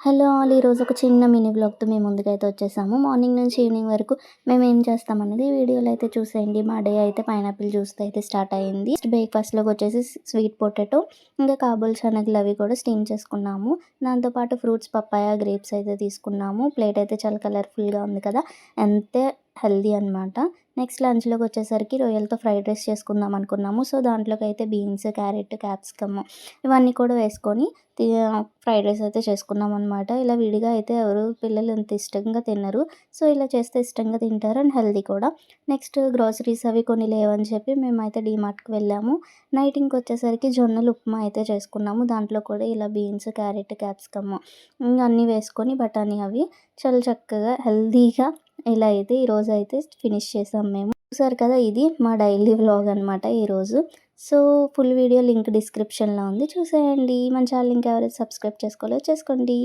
Hello all! ఈరోజు ఒక చిన్న మినీ వ్లాగ్‌తో మీ ముందుకైతే వచ్చేసాము. మార్నింగ్ నుంచి ఈవినింగ్ వరకు మేమేం చేస్తామన్నది ఈ వీడియోలో అయితే చూసేయండి. మా డే అయితే పైనాపిల్ జ్యూస్‌తో అయితే స్టార్ట్ అయింది. బ్రేక్‌ఫాస్ట్‌లోకి వచ్చేసి స్వీట్ పొటాటో, ఇంకా కాబూల్ శనగలు అవి కూడా స్టీమ్ చేసుకున్నాము. దాంతో పాటు ఫ్రూట్స్ పపాయ, గ్రేప్స్ అయితే తీసుకున్నాము. ప్లేట్ అయితే చాలా కలర్‌ఫుల్‌గా ఉంది కదా! అంతే హెల్తీ అనమాట. నెక్స్ట్ లంచ్‌లోకి వచ్చేసరికి రొయ్యలతో ఫ్రైడ్ రైస్ చేసుకుందాం అనుకున్నాము. సో, దాంట్లోకైతే బీన్స్, క్యారెట్, క్యాప్సికమ్ ఇవన్నీ కూడా వేసుకొని తి ఫ్రైడ్ రైస్ అయితే చేసుకున్నామనమాట. ఇలా విడిగా అయితే ఎవరు పిల్లలు అంత ఇష్టంగా తినరు. సో, ఇలా చేస్తే ఇష్టంగా తింటారు అండ్ హెల్తీ కూడా. నెక్స్ట్ గ్రోసరీస్ అవి కొన్ని లేవని చెప్పి మేమైతే డీమార్ట్‌కి వెళ్ళాము. నైట్ ఇంకొచ్చేసరికి జొన్నలు ఉప్మా అయితే చేసుకున్నాము. దాంట్లో కూడా ఇలా బీన్స్, క్యారెట్, క్యాప్సికమ్ అన్నీ వేసుకొని బఠానీ అవి చాలా చక్కగా హెల్తీగా ఇలా అయితే ఈరోజైతే ఫినిష్ చేసాం మేము. చూసారు కదా! ఇది మా డైలీ వ్లాగ్ అనమాట ఈరోజు. సో, ఫుల్ వీడియో లింక్ డిస్క్రిప్షన్‌లో ఉంది చూసేయండి. మన ఛానల్ ఇంకా ఎవరైతే సబ్స్క్రైబ్ చేసుకోలేదో చేసుకోండి.